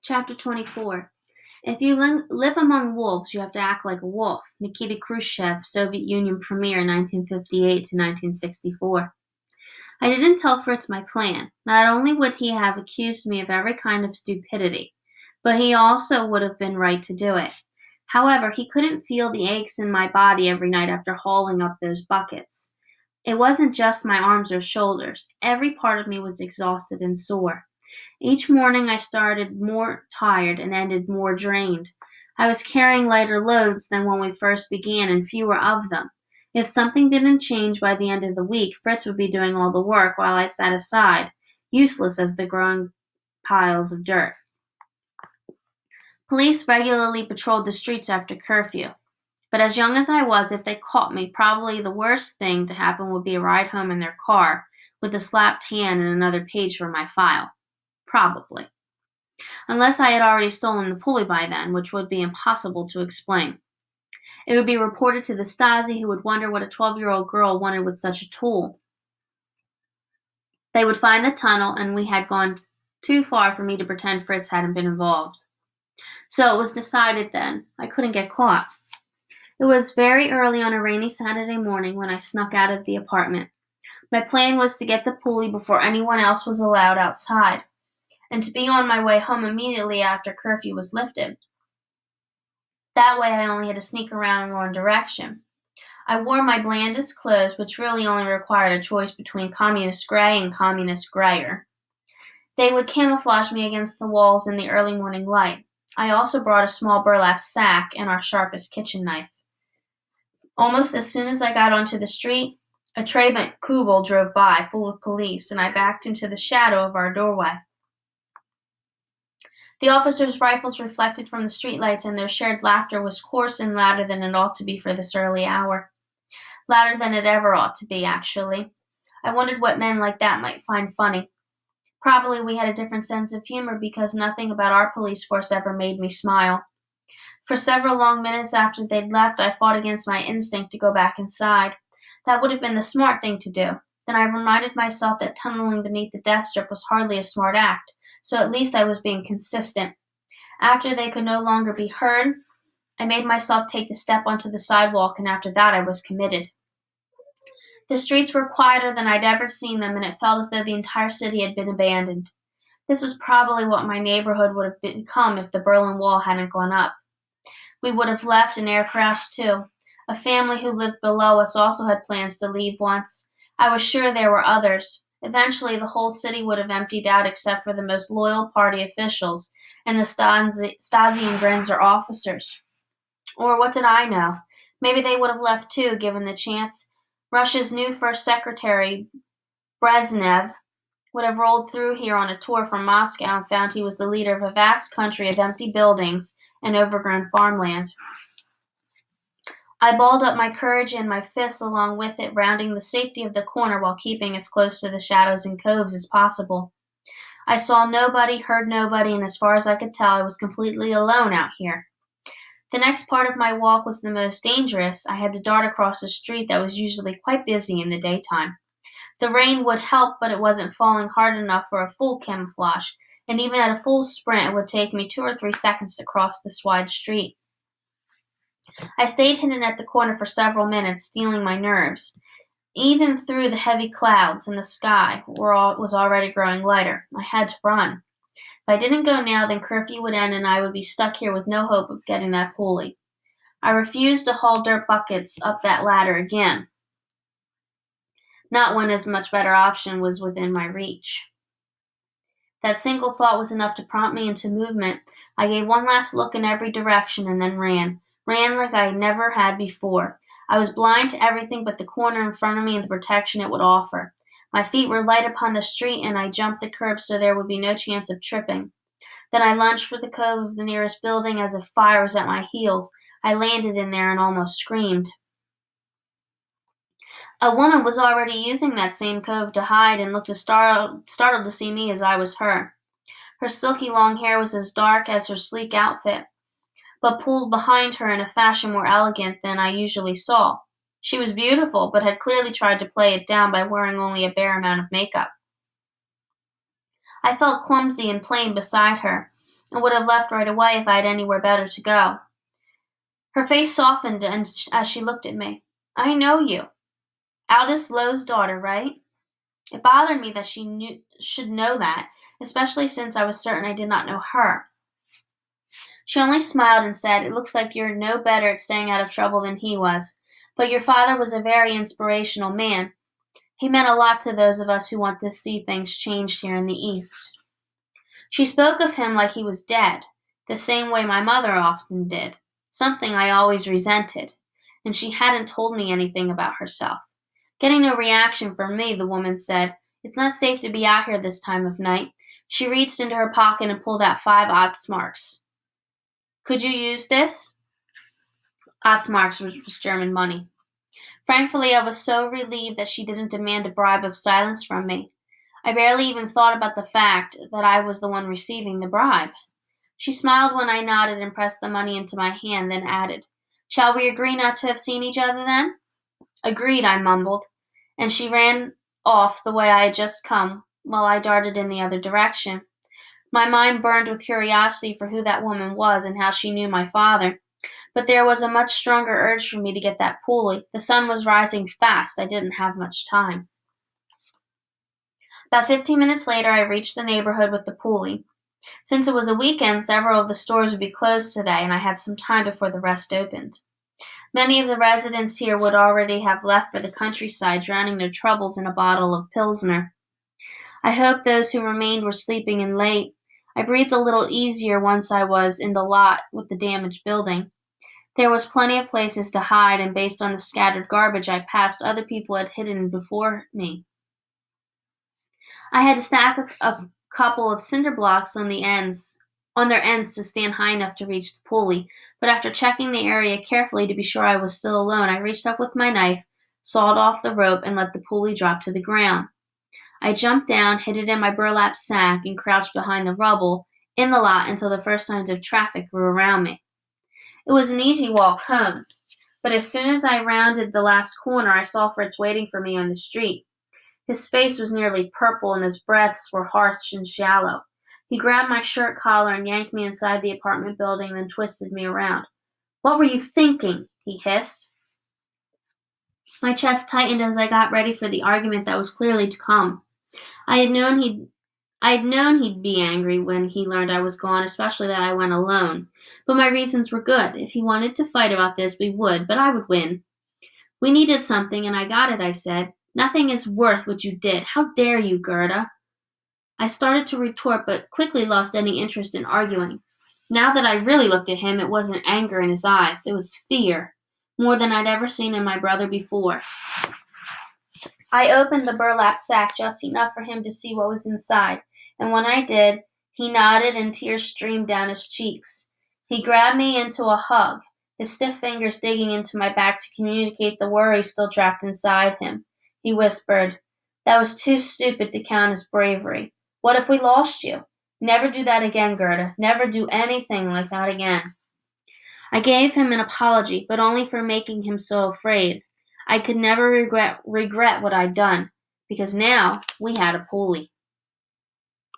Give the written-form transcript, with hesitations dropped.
Chapter 24. If you live among wolves, you have to act like a wolf. Nikita Khrushchev, Soviet Union Premier, 1958 to 1964. I didn't tell Fritz my plan. Not only would he have accused me of every kind of stupidity, but he also would have been right to do it. However, he couldn't feel the aches in my body every night after hauling up those buckets. It wasn't just my arms or shoulders. Every part of me was exhausted and sore. Each morning I started more tired and ended more drained. I was carrying lighter loads than when we first began and fewer of them. If something didn't change by the end of the week, Fritz would be doing all the work while I sat aside, useless as the growing piles of dirt. Police regularly patrolled the streets after curfew. But as young as I was, if they caught me, probably the worst thing to happen would be a ride home in their car with a slapped hand and another page for my file. Probably. Unless I had already stolen the pulley by then, which would be impossible to explain. It would be reported to the Stasi, who would wonder what a 12-year-old girl wanted with such a tool. They would find the tunnel, and we had gone too far for me to pretend Fritz hadn't been involved. So it was decided then. I couldn't get caught. It was very early on a rainy Saturday morning when I snuck out of the apartment. My plan was to get the pulley before anyone else was allowed outside, and to be on my way home immediately after curfew was lifted. That way I only had to sneak around in one direction. I wore my blandest clothes, which really only required a choice between communist gray and communist grayer. They would camouflage me against the walls in the early morning light. I also brought a small burlap sack and our sharpest kitchen knife. Almost as soon as I got onto the street, a Trabant Kubel drove by, full of police, and I backed into the shadow of our doorway. The officers' rifles reflected from the streetlights, and their shared laughter was coarse and louder than it ought to be for this early hour. Louder than it ever ought to be, actually. I wondered what men like that might find funny. Probably we had a different sense of humor because nothing about our police force ever made me smile. For several long minutes after they'd left, I fought against my instinct to go back inside. That would have been the smart thing to do. Then I reminded myself that tunneling beneath the death strip was hardly a smart act, so at least I was being consistent. After they could no longer be heard, I made myself take the step onto the sidewalk, and after that I was committed. The streets were quieter than I'd ever seen them, and it felt as though the entire city had been abandoned. This was probably what my neighborhood would have become if the Berlin Wall hadn't gone up. We would have left in air crash too. A family who lived below us also had plans to leave once. I was sure there were others. Eventually, the whole city would have emptied out except for the most loyal party officials and the Stasi and Grenzer officers. Or what did I know? Maybe they would have left too, given the chance. Russia's new first secretary, Brezhnev, would have rolled through here on a tour from Moscow and found he was the leader of a vast country of empty buildings and overgrown farmland. I balled up my courage and my fists along with it, rounding the safety of the corner while keeping as close to the shadows and coves as possible. I saw nobody, heard nobody, and as far as I could tell, I was completely alone out here. The next part of my walk was the most dangerous. I had to dart across a street that was usually quite busy in the daytime. The rain would help, but it wasn't falling hard enough for a full camouflage, and even at a full sprint, it would take me 2 or 3 seconds to cross this wide street. I stayed hidden at the corner for several minutes, steeling my nerves. Even through the heavy clouds, and the sky was already growing lighter. I had to run. If I didn't go now, then curfew would end and I would be stuck here with no hope of getting that pulley. I refused to haul dirt buckets up that ladder again. Not when a much better option was within my reach. That single thought was enough to prompt me into movement. I gave one last look in every direction and then ran. Ran like I never had before. I was blind to everything but the corner in front of me and the protection it would offer. My feet were light upon the street, and I jumped the curb so there would be no chance of tripping. Then I lunged for the cove of the nearest building as if fire was at my heels. I landed in there and almost screamed. A woman was already using that same cove to hide and looked as startled to see me as I was her. Her silky long hair was as dark as her sleek outfit, but pulled behind her in a fashion more elegant than I usually saw. She was beautiful, but had clearly tried to play it down by wearing only a bare amount of makeup. I felt clumsy and plain beside her. and would have left right away if I had anywhere better to go. Her face softened as she looked at me. I know you. Aldous Lowe's daughter, right? It bothered me that should know that, especially since I was certain I did not know her. She only smiled and said, It looks like you're no better at staying out of trouble than he was. But your father was a very inspirational man. He meant a lot to those of us who want to see things changed here in the East. She spoke of him like he was dead, the same way my mother often did, something I always resented, and she hadn't told me anything about herself. Getting no reaction from me, the woman said, It's not safe to be out here this time of night. She reached into her pocket and pulled out 5 Ostmarks. Could you use this? Ostmarks was German money. Frankly, I was so relieved that she didn't demand a bribe of silence from me. I barely even thought about the fact that I was the one receiving the bribe. She smiled when I nodded and pressed the money into my hand, then added, Shall we agree not to have seen each other then? Agreed, I mumbled, and she ran off the way I had just come, while I darted in the other direction. My mind burned with curiosity for who that woman was and how she knew my father. But there was a much stronger urge for me to get that pulley. The sun was rising fast. I didn't have much time. About 15 minutes later, I reached the neighborhood with the pulley. Since it was a weekend, several of the stores would be closed today, and I had some time before the rest opened. Many of the residents here would already have left for the countryside, drowning their troubles in a bottle of Pilsner. I hoped those who remained were sleeping in late. I breathed a little easier once I was in the lot with the damaged building. There was plenty of places to hide, and based on the scattered garbage I passed, other people had hidden before me. I had to stack a couple of cinder blocks on their ends to stand high enough to reach the pulley, but after checking the area carefully to be sure I was still alone, I reached up with my knife, sawed off the rope, and let the pulley drop to the ground. I jumped down, hid it in my burlap sack, and crouched behind the rubble in the lot until the first signs of traffic grew around me. It was an easy walk home, but as soon as I rounded the last corner, I saw Fritz waiting for me on the street. His face was nearly purple, and his breaths were harsh and shallow. He grabbed my shirt collar and yanked me inside the apartment building, then twisted me around. What were you thinking? He hissed. My chest tightened as I got ready for the argument that was clearly to come. I had known he'd be angry when he learned I was gone, especially that I went alone. But my reasons were good. If he wanted to fight about this, we would, but I would win. We needed something, and I got it, I said. Nothing is worth what you did. How dare you, Gerda? I started to retort, but quickly lost any interest in arguing. Now that I really looked at him, it wasn't anger in his eyes. It was fear, more than I'd ever seen in my brother before. I opened the burlap sack just enough for him to see what was inside, and when I did, he nodded and tears streamed down his cheeks. He grabbed me into a hug, his stiff fingers digging into my back to communicate the worry still trapped inside him. He whispered, That was too stupid to count as bravery. What if we lost you? Never do that again, Gerda. Never do anything like that again. I gave him an apology, but only for making him so afraid. I could never regret what I'd done, because now we had a pulley.